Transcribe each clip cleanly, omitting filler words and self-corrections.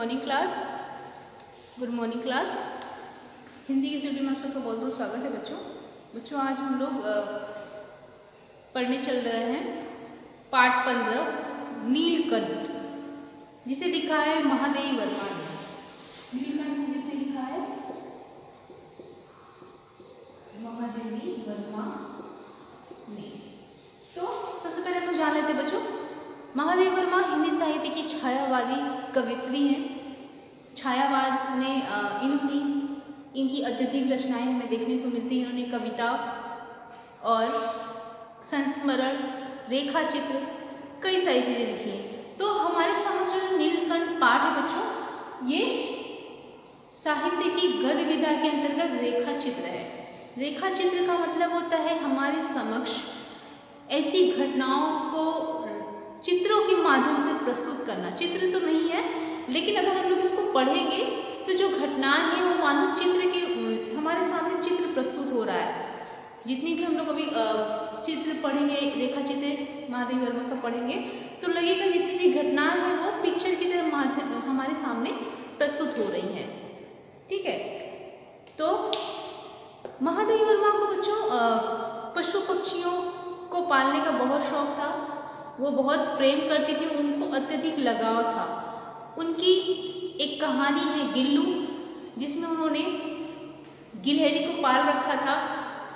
Good morning class. Hindi के schedule में आप सबका बहुत बहुत स्वागत है बच्चों। आज हम लोग पढ़ने चल रहे हैं पाठ 15 नीलकंठ, जिसे लिखा है महादेवी वर्मा ने। नीलकंठ जिसे लिखा है महादेवी वर्मा ने। तो सबसे पहले हम लोग जान लेते हैं बच्चों, महादेवी वर्मा हिंदी साहित्य की छायावादी कवित्री हैं। छायावाद में इनकी अत्यधिक रचनाएं हमें देखने को मिलती हैं। इन्होंने कविता और संस्मरण, रेखा चित्र, कई सारी चीज़ें लिखी हैं। तो हमारे समझ जो नीलकंठ पाठ है बच्चों, ये साहित्य की गद्य विधा के अंतर्गत रेखा चित्र है। रेखा चित्र का मतलब होता है हमारे समक्ष ऐसी घटनाओं को चित्रों के माध्यम से प्रस्तुत करना। चित्र तो नहीं है, लेकिन अगर हम लोग इसको पढ़ेंगे तो जो घटनाएं हैं वो मानो चित्र के हमारे सामने चित्र प्रस्तुत हो रहा है। जितनी भी हम लोग अभी चित्र पढ़ेंगे, रेखा चित्र महादेवी वर्मा का पढ़ेंगे, तो लगेगा जितनी भी घटनाएं हैं वो पिक्चर की तरह माध्यम हमारे सामने प्रस्तुत हो रही हैं। ठीक है। तो महादेवी वर्मा को बच्चों पशु पक्षियों को पालने का बहुत शौक था। वो बहुत प्रेम करती थी, उनको अत्यधिक लगाव था। उनकी एक कहानी है गिल्लू, जिसमें उन्होंने गिलहरी को पाल रखा था।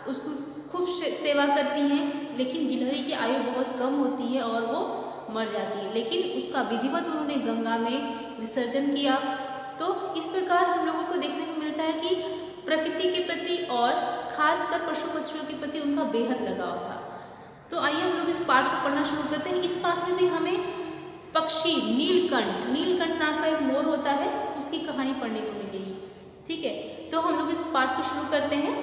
उसको खूब सेवा करती हैं, लेकिन गिलहरी की आयु बहुत कम होती है और वो मर जाती है। लेकिन उसका विधिवत उन्होंने गंगा में विसर्जन किया। तो इस प्रकार हम लोगों को देखने को मिलता है कि प्रकृति के प्रति और खासकर पशु पक्षियों के प्रति उनका बेहद लगाव था। तो आइए हम लोग इस पाठ को पढ़ना शुरू करते हैं। इस पाठ में भी हमें पक्षी नीलकंठ नाम का एक मोर होता है, उसकी कहानी पढ़ने को मिलेगी। ठीक है, तो हम लोग इस पाठ को शुरू करते हैं।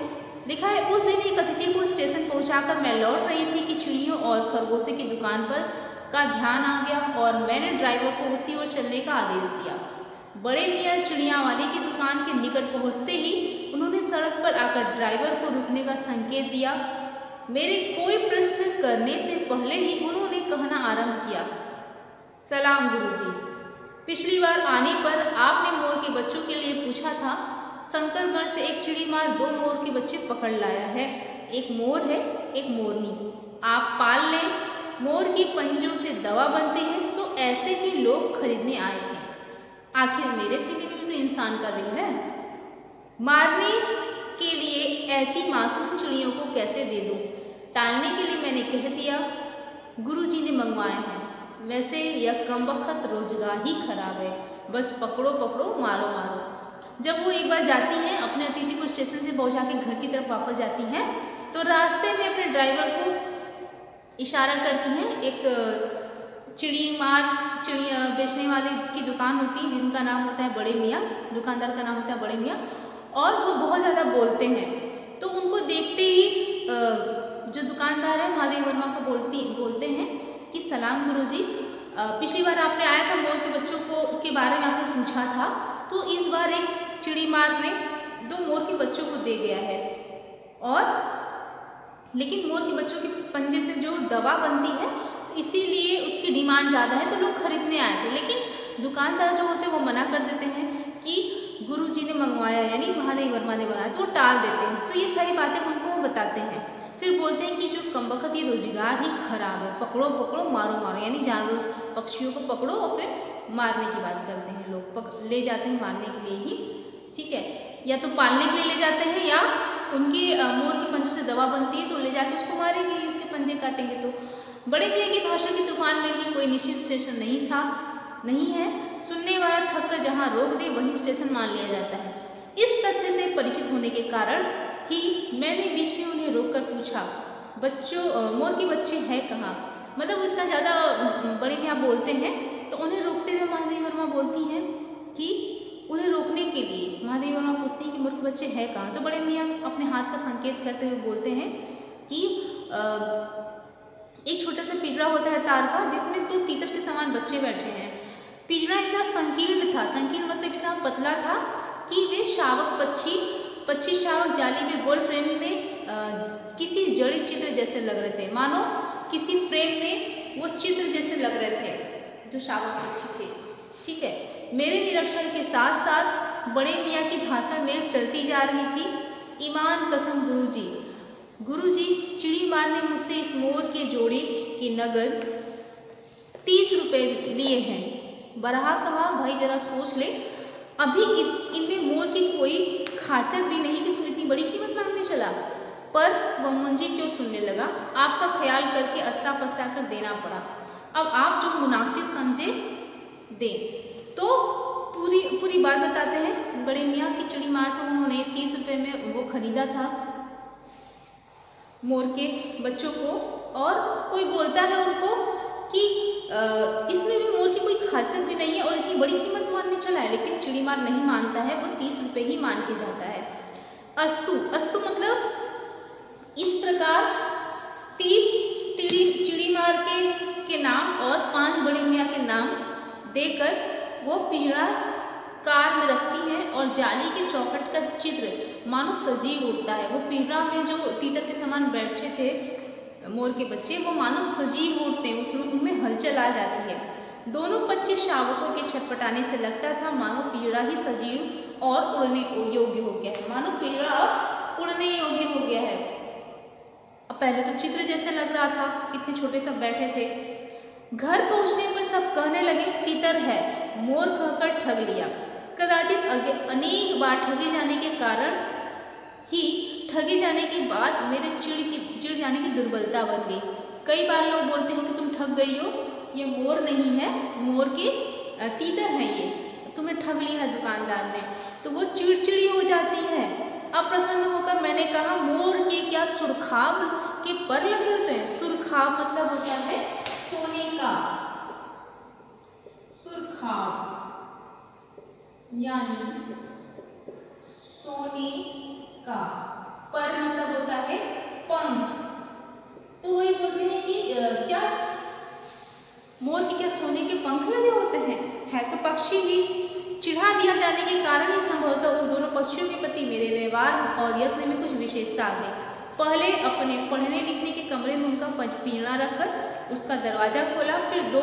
लिखा है, उस दिन एक अतिथि को स्टेशन पहुंचाकर मैं लौट रही थी कि चिड़ियों और खरगोशों की दुकान पर का ध्यान आ गया और मैंने ड्राइवर को उसी ओर चलने का आदेश दिया। बड़े मियाँ चिड़िया वाले की दुकान के निकट पहुँचते ही उन्होंने सड़क पर आकर ड्राइवर को रुकने का संकेत दिया। मेरे कोई प्रश्न करने से पहले ही उन्होंने कहना आरंभ किया, सलाम गुरुजी। पिछली बार आने पर आपने मोर के बच्चों के लिए पूछा था। शंकरगढ़ से एक चिड़ीमार 2 मोर के बच्चे पकड़ लाया है। एक मोर है, एक मोरनी। आप पाल लें। मोर की पंजों से दवा बनती है, सो ऐसे ही लोग खरीदने आए थे। आखिर मेरे सीने में भी तो इंसान का दिल है। मारने के लिए ऐसी मासूम चिड़ियों को कैसे दे दूं? टालने के लिए मैंने कह दिया, गुरुजी ने मंगवाए हैं। वैसे यह कमबख्त रोजगार ही खराब है, बस पकड़ो पकड़ो, मारो मारो। जब वो एक बार जाती हैं, अपने अतिथि को स्टेशन से पहुंचा के घर की तरफ वापस जाती हैं, तो रास्ते में अपने ड्राइवर को इशारा करती हैं। एक चिड़िया बेचने वाले की दुकान होती है, जिनका नाम होता है बड़े मियाँ, दुकानदार का नाम होता है बड़े मियाँ, और वो बहुत ज़्यादा बोलते हैं। तो उनको देखते ही जो दुकानदार है महादेवी वर्मा को बोलते हैं कि सलाम गुरुजी, पिछली बार आपने आया था, मोर के बच्चों के बारे में आपने पूछा था, तो इस बार एक चिड़ीमार ने 2 मोर के बच्चों को दे गया है, और लेकिन मोर के बच्चों के पंजे से जो दवा बनती है, इसीलिए उसकी डिमांड ज़्यादा है, तो लोग खरीदने आए थे। लेकिन दुकानदार जो होते हैं वो मना कर देते हैं कि गुरुजी ने मंगवाया, यानी महादेवी वर्मा ने बनाया, तो वो टाल देते हैं। तो ये सारी बातें उनको वो बताते हैं। फिर बोलते हैं कि जो कमबख्त ये रोजगार ही खराब है, पकड़ो पकड़ो, मारो मारो, यानी जानवर पक्षियों को पकड़ो और फिर मारने की बात करते हैं। लोग ले जाते हैं मारने के लिए ही। ठीक है, या तो पालने के लिए ले जाते हैं, या उनकी मोर के पंजों से दवा बनती है तो ले जाके उसको मारेंगे, उसके पंजे काटेंगे। तो बड़े मियाँ की भाषण के तूफान में कि कोई निश्चित स्टेशन नहीं है। सुनने वाला थक कर जहाँ रोक दे वहीं स्टेशन मान लिया जाता है। इस तथ्य से परिचित होने के कारण ही मैंने बीच में उन्हें रोककर पूछा, मोर के बच्चे हैं कहाँ? मतलब इतना ज़्यादा बड़े मियाँ बोलते हैं, तो उन्हें रोकते हुए महादेवी वर्मा बोलती हैं कि उन्हें रोकने के लिए महादेवी वर्मा पूछती हैं कि मोर के बच्चे हैं कहाँ? तो बड़े मियाँ अपने हाथ का संकेत करते हुए बोलते हैं कि एक छोटा सा पिंजरा होता है तार का, जिसमें 2 तीतर के समान बच्चे बैठे हैं। पिंजरा इतना संकीर्ण था, संकीर्ण मतलब इतना पतला था कि वे पक्षी शावक जाली में गोल फ्रेम में किसी जड़ी चित्र जैसे लग रहे थे। मानो किसी फ्रेम में वो चित्र जैसे लग रहे थे जो शावक पक्षी थे। ठीक है, मेरे निरीक्षण के साथ साथ बड़े मियाँ की भाषण में चलती जा रही थी। ईमान कसम गुरुजी चिड़ी मार ने मुझसे इस मोर के जोड़े की नगद 30 रुपये लिए हैं। बरहा कहा, भाई जरा सोच ले, अभी इनमें मोर की कोई खासियत भी नहीं कि तू इतनी बड़ी कीमत मांगने चला। पर वह मुंजी क्यों सुनने लगा। आपका ख्याल करके अस्ता पस्ता कर देना पड़ा। अब आप जो मुनासिब समझे दें। तो पूरी बात बताते हैं। बड़े मियाँ की चिड़ी मार से उन्होंने 30 रुपये में वो खरीदा था मोर के बच्चों को। और कोई बोलता है उनको कि इसमें भी मोर की कोई खासियत भी नहीं है और इतनी बड़ी कीमत मानने चला है, लेकिन चिड़ीमार नहीं मानता है, वो 30 रुपये ही मान के जाता है। अस्तु मतलब इस प्रकार 30 चिड़ीमार के नाम और 5 बड़े मियाँ के नाम देकर वो पिंजड़ा कार में रखती है और जाली के चौखट का चित्र मानो सजीव उठता है। वो पिंजड़ा में जो तीतर के समान बैठे थे मोर के बच्चे, वो मानो सजीव उठते हैं, उसमें उनमें हलचल आ जाती है। दोनों 25 शावकों के छटपटाने से लगता था मानो पिंजड़ा ही सजीव और उड़ने योग्य हो गया है। मानो पिंजड़ा अब उड़ने योग्य हो गया है। अब पहले तो चित्र जैसे लग रहा था, इतने छोटे सब बैठे थे। घर पहुंचने पर सब कहने लगे चित्र है, मोर कहकर ठग लिया। कदाचित अनेक बार ठगे जाने के कारण ही ठगे जाने के बाद मेरे चिढ़ जाने की दुर्बलता बन गई। कई बार लोग बोलते हैं कि तुम ठग गई हो, ये मोर नहीं है, मोर के तीतर हैं, ये तुम्हें ठग लिया है दुकानदार ने। तो वो चिड़चिड़ी हो जाती है। अप्रसन्न होकर मैंने कहा, मोर के क्या सुरखाब के पर लगे होते हैं। सुरखाब मतलब होता है सोने का, सुरखाब यानी सोने का, पर मतलब होता है पंख। तो वही बोलते हैं कि क्या मोर के क्या सोने के पंख लगे होते हैं, है तो पक्षी ही। चिढ़ा दिया जाने के कारण ही संभवतः उस दोनों पक्षियों के प्रति मेरे व्यवहार और यत्न में कुछ विशेषता आ गई। पहले अपने पढ़ने लिखने के कमरे में उनका पिंजड़ा रखकर उसका दरवाजा खोला, फिर 2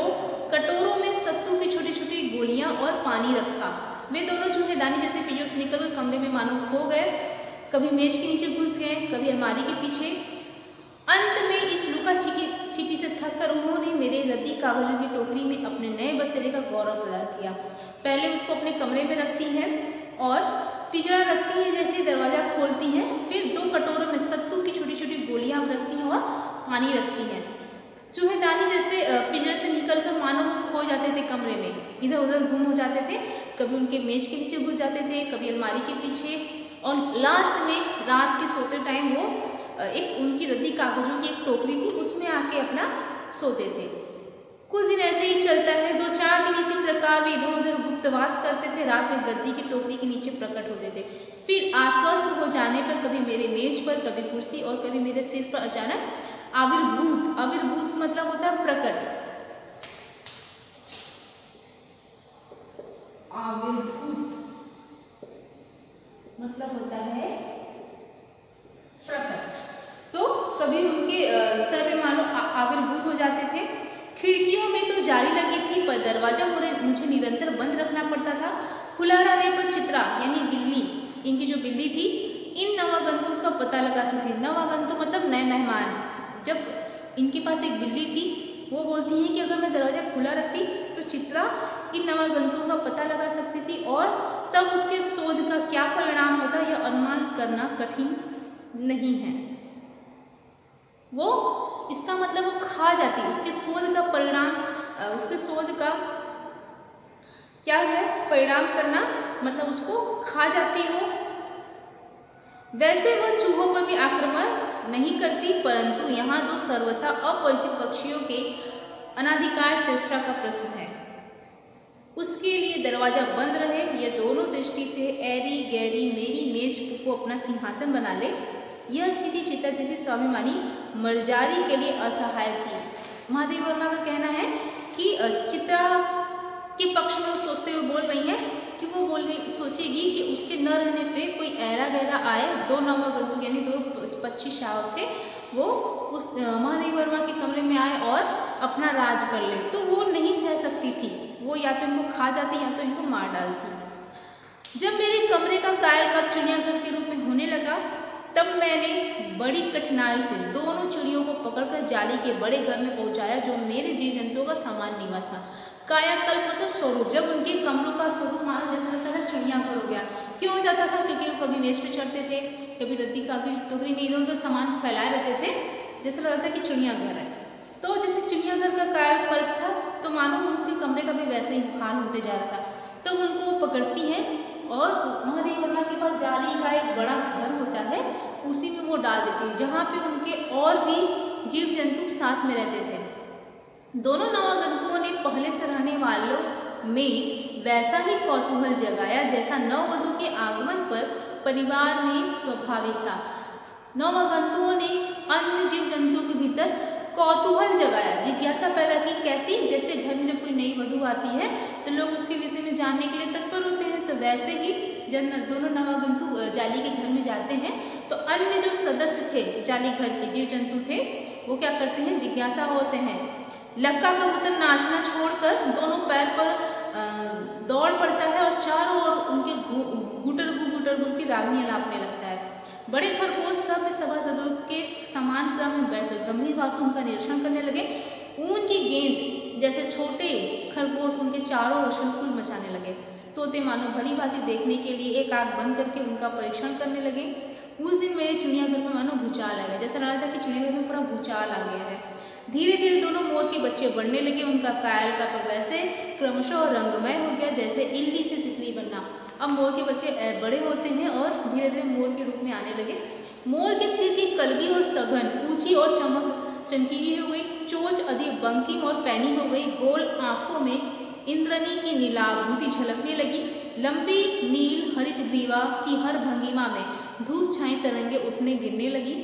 कटोरों में सत्तू की छोटी छोटी गोलियां और पानी रखा। वे दोनों चूहेदानी जैसे पिंजरों से निकलकर कमरे में मानो खो गए, कभी मेज के नीचे घुस गए, कभी अलमारी के पीछे। अंत में इस लुका छिपी से थककर उन्होंने मेरे रद्दी कागजों की टोकरी में अपने नए बसेरे का गौरव प्रदान किया। पहले उसको अपने कमरे में रखती हैं और पिंजरा रखती हैं, जैसे दरवाजा खोलती हैं, फिर 2 कटोरों में सत्तू की छोटी छोटी गोलियां रखती हैं और पानी रखती हैं। चूहेदानी जैसे पिंजरे से निकलकर मानो वो खो जाते थे कमरे में, इधर उधर गुम हो जाते थे, कभी उनके मेज के नीचे घुस जाते थे, कभी अलमारी के पीछे, और लास्ट में रात के सोते टाइम वो एक उनकी रद्दी कागजों की एक टोकरी थी, उसमें आके अपना सोते थे। कुछ दिन ऐसे ही चलता है। 2-4 दिन इसी प्रकार वे इधर उधर गुप्तवास करते थे, रात में गद्दी की टोकरी के नीचे प्रकट होते थे। फिर आश्वस्त हो जाने पर कभी मेरे मेज पर, कभी कुर्सी और कभी मेरे सिर पर अचानक आविर्भूत मतलब होता है प्रकट, आविर्भूत मतलब होता है प्रकट। तो कभी उनके सर में मानो आविर्भूत हो जाते थे। खिड़कियों में तो जाली लगी थी, पर दरवाजा मुझे निरंतर बंद रखना पड़ता था। खुला रहने पर चित्रा यानी बिल्ली, इनकी जो बिल्ली थी, इन नवागंतुकों का पता लगा सकती थी। नवागंतुक मतलब नए मेहमान। जब इनके पास एक बिल्ली थी, वो बोलती है कि अगर मैं दरवाजा खुला रखती तो चित्रा इन नवागंतुकों का पता लगा सकती थी और तब उसके शोध का क्या परिणाम होता यह अनुमान करना कठिन नहीं है। वो इसका मतलब वो खा जाती, उसके शोध का परिणाम, उसके शोध का क्या है परिणाम करना, मतलब उसको खा जाती वो। वैसे वह चूहों पर भी आक्रमण नहीं करती, परंतु यहाँ 2 सर्वथा अपरिचित पक्षियों के अनाधिकार चेष्टा का प्रश्न है। उसके लिए दरवाजा बंद रहे, यह दोनों दृष्टि से ऐरी गैरी मेरी मेज को अपना सिंहासन बना ले, यह स्थिति चित्रा जैसी स्वाभिमानी मर्जारी के लिए असहाय थी। महादेवी वर्मा का कहना है कि चित्रा के पक्ष में वो सोचते हुए बोल रही हैं कि वो सोचेगी कि उसके न रहने पे कोई ऐरा गहरा आए। 2 नवागंतुक यानी 2 25 शावक थे, वो उस महादेवी वर्मा के कमरे में आए और अपना राज कर ले, तो वो नहीं सह सकती थी। वो या तो इनको खा जाती या तो इनको मार डालती। जब मेरे कमरे का कायाकल्प चिड़ियाघर के रूप में होने लगा, तब मैंने बड़ी कठिनाई से दोनों चिड़ियों को पकड़कर जाली के बड़े घर में पहुंचाया, जो मेरे जीव जंतुओं का सामान्य निवास था। कायाकल्प मतलब स्वरूप, जब उनके कमरों का स्वरूप मानो जैसा लगता था चिड़ियाघर हो गया। क्यों हो जाता था? क्योंकि वो कभी मेज पे चढ़ते थे, कभी रद्दी कागज टोकरी में इधर उधर सामान फैलाए रहते थे, जैसा लगता था कि चिड़ियाघर है। तो जैसे चिड़ियाघर का कायाकल्प था, तो मानो उनके कमरे का भी वैसे ही हाल होते जा रहा था। तब तो उनको पकड़ती हैं और महादेवी वर्मा के पास जाली का एक बड़ा घर होता है, उसी में वो डाल देती है, जहाँ पे उनके और भी जीव जंतु साथ में रहते थे। दोनों नवागंतुओं ने पहले से रहने वालों में वैसा ही कौतूहल जगाया जैसा नववधू के आगमन पर परिवार में स्वाभाविक था। नवागंतुओं ने अन्य जीव जंतुओं के भीतर कौतूहल जगाया, जिज्ञासा पैदा की। कैसी? जैसे घर में जब कोई नई वधू आती है तो लोग उसके विषय में जानने के लिए तत्पर होते हैं, तो वैसे ही जब दोनों नवागंतु जाली के घर में जाते हैं तो अन्य जो सदस्य थे जाली घर के जीव जंतु थे, वो क्या करते हैं? जिज्ञासा होते हैं। लक्का कबूतर नाचना छोड़कर दोनों पैर पर दौड़ पड़ता है और चारों ओर उनके गुटर की रागनी अलापने लगता है। बड़े खरगोश सब सभासदों के समान क्रम में बैठकर गंभीर भाव से उनका निरीक्षण करने लगे। ऊन की गेंद जैसे छोटे खरगोश उनके चारों ओर शोरगुल मचाने लगे। तोते मानो भली भांति देखने के लिए एक आंख बंद करके उनका परीक्षण करने लगे। उस दिन मेरे चिड़ियाघर में मानो भूचाल आ गया, जैसा लग रहा था कि चिड़ियाघर में पूरा भूचाल आ गया है। धीरे धीरे दोनों मोर के बच्चे बढ़ने लगे। उनका कायाकल्प वैसे क्रमशः रंगमय हो गया जैसे इल्ली से तितली बनना। अब मोर के बच्चे बड़े होते हैं और धीरे धीरे मोर के रूप में आने लगे। मोर के सिर की कलगी और सघन ऊंची और चमकीली हो गई, चोंच अधिक बंकिम और पैनी हो गई, गोल आंखों में इंद्रनी की नीलाभ धूती झलकने लगी। लंबी नील हरित ग्रीवा की हर भंगिमा में धूप छाई तरंगे उठने गिरने लगी।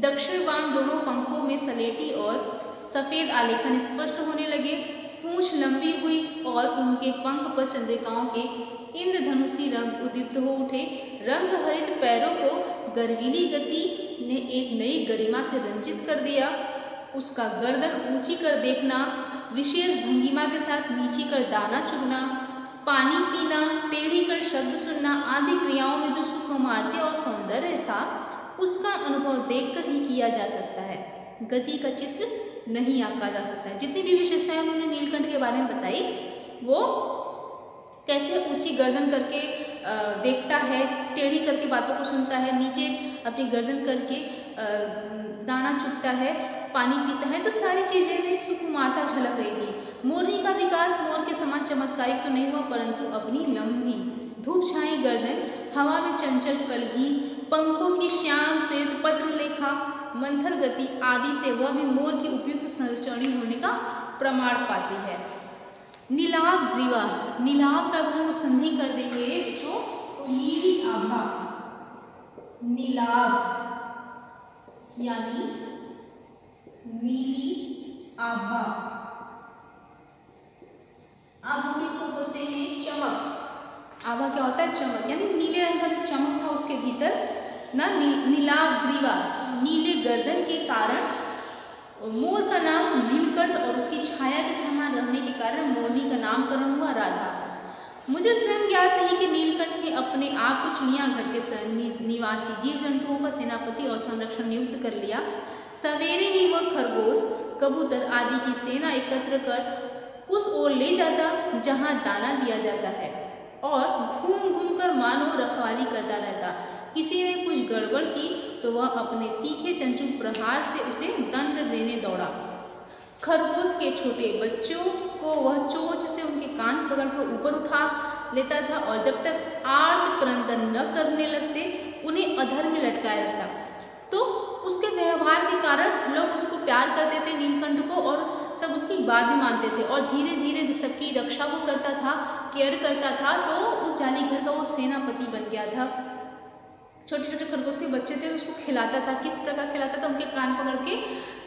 दक्षिण वाम दोनों पंखों में सलेटी और सफेद आलेखन स्पष्ट होने लगे। पूंछ लंबी हुई और उनके पंख पर चंद्रिकाओं के इंद्रधनुषी रंग उद्दीप्त हो उठे। रंग हरित पैरों को गर्वीली गति ने एक नई गरिमा से रंजित कर दिया। उसका गर्दन ऊंची कर देखना, विशेष भंगिमा के साथ नीची कर दाना चुगना, पानी पीना, टेढ़ी कर शब्द सुनना आदि क्रियाओं में जो सुकुमारता और सौंदर्य था, उसका अनुभव देखकर ही किया जा सकता है। गति का चित्र नहीं आंका जा सकता है। जितनी भी विशेषताएं उन्होंने नीलकंठ के बारे में बताई, वो कैसे ऊंची गर्दन करके देखता है, टेढ़ी करके बातों को सुनता है, नीचे अपनी गर्दन करके दाना चुगता है, पानी पीता है, तो सारी चीज़ें में सुकुमारता झलक रही थी। मोरनी का विकास मोर के समान चमत्कारिक तो नहीं हुआ, परंतु अपनी लंबी धूप छाई गर्दन, हवा में चंचल कलगी, पंखों की श्याम श्वेत पत्र लेखा मंथर गति आदि से वह भी मोर की उपयुक्त संरचना होने का प्रमाण पाती है। नीलाभ ग्रीवा, नीलाभ का अगर हम संधि कर देंगे तो नीली आभा, नीलाभ यानी नीली आभा। अब हम किसको बोलते हैं? चमक। आभा क्या होता है? चमक, यानी नीले रंग का जो चमक था उसके भीतर ना नीलाभ ग्रीवा, नीले गर्दन के कारण मोर का नाम नीलकंठ और उसकी छाया के समान रहने के कारण मोरनी का नामकरण हुआ राधा। मुझे स्वयं ज्ञात नहीं कि नीलकंठ ने अपने आप को चिड़ियाघर के निवासी जीव जंतुओं का सेनापति और संरक्षण नियुक्त कर लिया। सवेरे ही वह खरगोश, कबूतर आदि की सेना एकत्र कर उस ओर ले जाता जहां दाना दिया जाता है और घूम घूम कर मानो रखवाली करता रहता। किसी ने कुछ गड़बड़ की तो वह अपने तीखे चंचुल प्रहार से उसे दंड देने दौड़ा। खरगोश के छोटे बच्चों को वह चोंच से उनके कान पकड़कर ऊपर उठा लेता था और जब तक आर्त क्रंदन न करने लगते उन्हें अधर में लटकाए रखता। तो उसके व्यवहार के कारण लोग उसको प्यार करते थे नीलकंठ को, और सब उसकी बात भी मानते थे और धीरे धीरे सबकी रक्षा वो करता था, केयर करता था। तो उस जाली घर का वो सेनापति बन गया था। छोटे छोटे खरगोश के बच्चे थे, उसको खिलाता था। किस प्रकार खिलाता था? उनके कान पकड़ के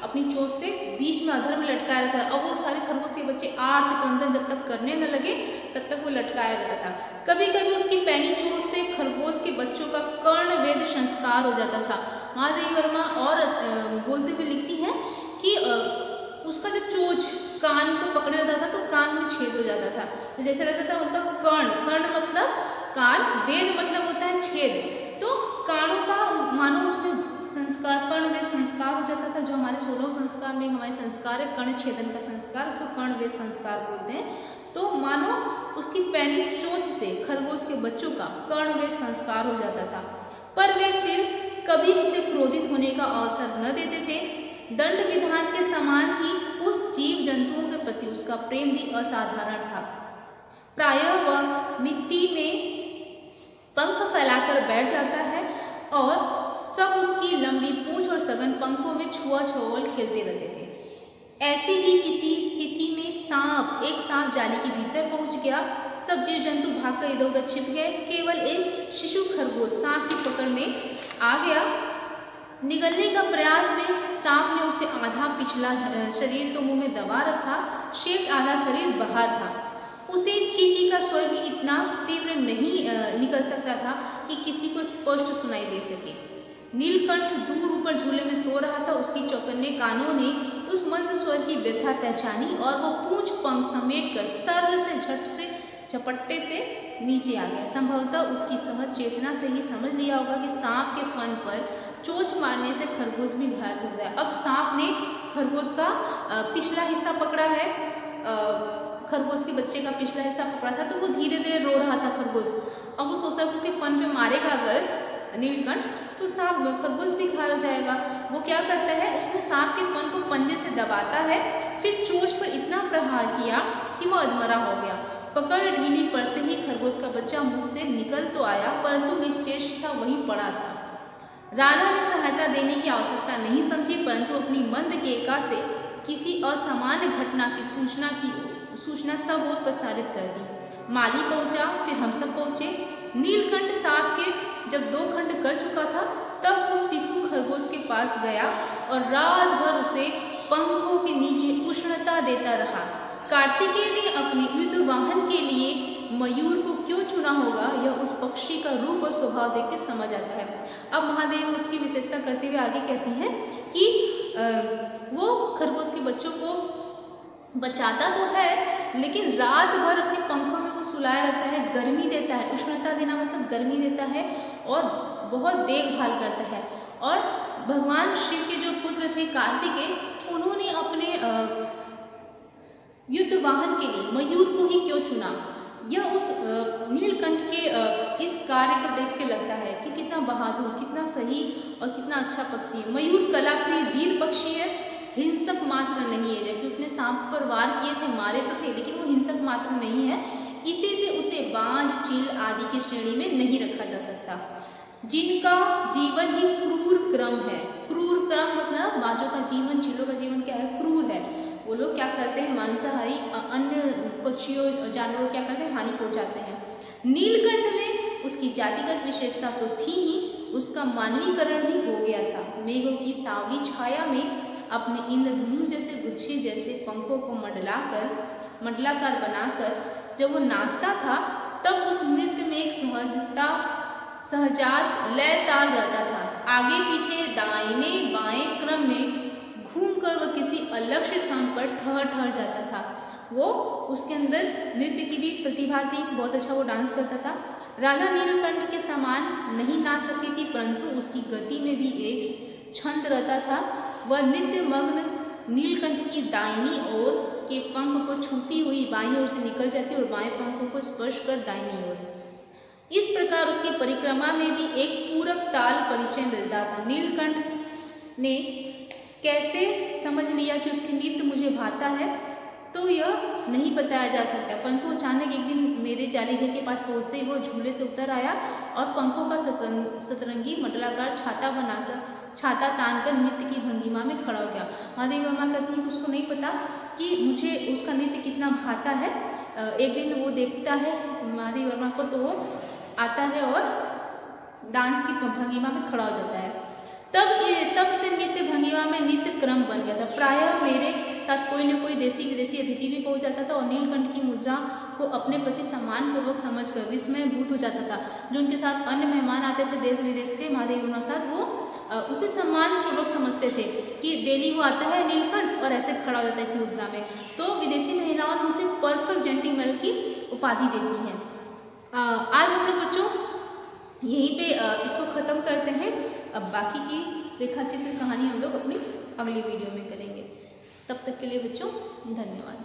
अपनी चोंच से बीच में अधर में लटकाया रहता था। अब वो सारे खरगोश के बच्चे आर्त क्रंदन जब तक करने न लगे तब तक वो लटकाया रहता था। कभी कभी उसकी पैनी चोंच से खरगोश के बच्चों का कर्णवेद संस्कार हो जाता था। महादेवी वर्मा और बोलते हुए लिखती हैं कि उसका जब चोंच कान को पकड़े रहता था तो कान में छेद हो जाता था। तो जैसे रहता था उनका कर्ण, कर्ण मतलब कान, वेद मतलब होता है छेद। तो कानों का मानो उसमें संस्कार, कर्ण वेद संस्कार हो जाता था। जो हमारे 16 संस्कार में हमारे संस्कार है कर्ण छेदन का संस्कार, उसको कर्ण वेद संस्कार बोलते हैं। तो मानो उसकी पहली चोंच से खरगोश के बच्चों का कर्ण वेद संस्कार हो जाता था। पर वे फिर कभी उसे क्रोधित होने का अवसर न देते थे। दंड विधान के समान ही उस जीव जंतुओं के प्रति उसका प्रेम भी असाधारण था। प्रायः वह मिट्टी में पंख फैलाकर बैठ जाता है और सब उसकी लंबी पूंछ और सघन पंखों में छुआ-छुआल खेलते रहते थे। ऐसी ही किसी स्थिति में एक सांप जाली के भीतर पहुंच गया। सब जीव जंतु भागकर इधर उधर छिप गए। केवल एक शिशु खरगोश सांप की पकड़ में आ गया। निगलने का प्रयास में सांप ने उसे आधा पिछला शरीर तो मुंह में दबा रखा, शेष आधा शरीर बाहर था। उसे चींची का स्वर भी इतना तीव्र नहीं निकल सकता था कि किसी को स्पष्ट सुनाई दे सके। नीलकंठ दूर ऊपर झूले में सो रहा था। उसकी चौकन्ने कानों ने उस मंद स्वर की व्यथा पहचानी और वो पूंछ पंख समेट कर सरल से झट से झपट्टे से नीचे आ गया। संभवतः उसकी सहज चेतना से ही समझ लिया होगा कि सांप के फन पर चोंच मारने से खरगोश भी घायल हो गया। अब सांप ने खरगोश का पिछला हिस्सा पकड़ा है, खरगोश के बच्चे का पिछला हिस्सा पकड़ा था, तो वो धीरे धीरे रो रहा था खरगोश। अब वो सोचता है कि उसके फन पे मारेगा अगर नीलकंठ तो सांप खरगोश भी घायल हो जाएगा। वो क्या करता है, उसने सांप के फन को पंजे से दबाता है, फिर चोंच पर इतना प्रहार किया कि वो अधमरा हो गया। पकड़ ढीली पड़ते ही खरगोश का बच्चा मुंह से निकल तो आया, परंतु निश्चेष्ट था वहीं पड़ा था। राधा ने सहायता देने की आवश्यकता नहीं समझी, परंतु अपनी मंद केका से किसी असामान्य घटना की सूचना सब ओर प्रसारित कर दी। माली पहुंचा, फिर हम सब पहुंचे। नीलकंठ सांप के जब 2 खंड कर चुका था तब उस शिशु खरगोश के पास गया और रात भर उसे पंखों के नीचे उष्णता देता रहा। कार्तिकेय ने अपने युद्ध वाहन के लिए मयूर को क्यों चुना होगा, यह उस पक्षी का रूप और स्वभाव देख के समझ आता है। अब महादेव उसकी विशेषता करते हुए आगे कहती हैं कि वो खरगोश के बच्चों को बचाता तो है, लेकिन रात भर अपने पंखों में वो सुलाया रहता है, गर्मी देता है। उष्णता देना मतलब गर्मी देता है और बहुत देखभाल करता है। और भगवान शिव के जो पुत्र थे कार्तिकेय, उन्होंने अपने युद्ध वाहन के लिए मयूर को ही क्यों चुना, यह उस नीलकंठ के इस कार्य को देख के लगता है कि कितना बहादुर, कितना सही और कितना अच्छा पक्षी है। मयूर कलाप्रिय वीर पक्षी है, हिंसक मात्र नहीं है। जबकि उसने सांप पर वार किए थे, मारे तो थे, लेकिन वो हिंसक मात्र नहीं है। इसी से उसे बाज, चील आदि की श्रेणी में नहीं रखा जा सकता, जिनका जीवन ही क्रूर क्रम है। क्रूर क्रम मतलब बाजों का जीवन, चीलों का जीवन क्या है, क्रूर है। वो लोग क्या करते हैं, मांसाहारी अन्य पक्षियों और जानवरों क्या करते हैं, हानि पहुंचाते हैं। नीलकंठ में उसकी जातिगत विशेषता तो थी ही, उसका मानवीकरण भी हो गया था। मेघों की सांवली छाया में अपने इंद्रधनु जैसे गुच्छे जैसे पंखों को मंडलाकार बनाकर जब वो नाचता था, तब उस नृत्य में एक सहजात लय ताल रहता था। आगे पीछे दाहिने बाएं क्रम में घूमकर वह किसी अलक्ष्य स्थान पर ठहर जाता था। वो उसके अंदर नृत्य की भी प्रतिभा थी, बहुत अच्छा वो डांस करता था। राधा नीलकंठ के समान नहीं नाच सकती थी, परंतु उसकी गति में भी एक छंद रहता था। वह नित्य मग्न नीलकंठ की दाहिनी ओर के पंख को छूती हुई बाईं ओर से निकल जाती और बाएं पंखों को स्पर्श कर दाहिनी ओर। इस प्रकार उसकी परिक्रमा में भी एक पूरक ताल परिचय मिलता था। नीलकंठ ने कैसे समझ लिया कि उसकी नृत्य मुझे भाता है, तो यह नहीं बताया जा सकता, परंतु अचानक एक दिन मेरे जाली घर के पास पहुंचते ही वो झूले से उतर आया और पंखों का सतरंगी मंडलाकार छाता तानकर नृत्य की भंगिमा में खड़ा हो गया। महादेवी वर्मा कहती है उसको नहीं पता कि मुझे उसका नृत्य कितना भाता है। एक दिन वो देखता है महादेवी वर्मा को, तो वो आता है और डांस की भंगिमा में खड़ा हो जाता है। तब से नृत्य भंगिमा में नित्य क्रम बन गया था। प्रायः मेरे साथ कोई न कोई देसी विदेशी अतिथि भी पहुंच जाता था और नीलकंठ की मुद्रा को अपने प्रति सम्मानपूर्वक समझकर विस्मयभूत हो जाता था। जो उनके साथ अन्य मेहमान आते थे देश विदेश से महादेवी वर्मा साथ, वो उसे सम्मानपूर्वक समझते थे कि डेली वो आता है नीलकंठ और ऐसे खड़ा हो जाता है इस मुद्रा में। तो विदेशी महिलाओं ने उसे परफेक्ट जेंटलमैन की उपाधि देती है। आज हम लोग बच्चों यहीं पे इसको ख़त्म करते हैं। अब बाकी की रेखा चित्र कहानी हम लोग अपनी अगली वीडियो में करेंगे। तब तक के लिए बच्चों धन्यवाद।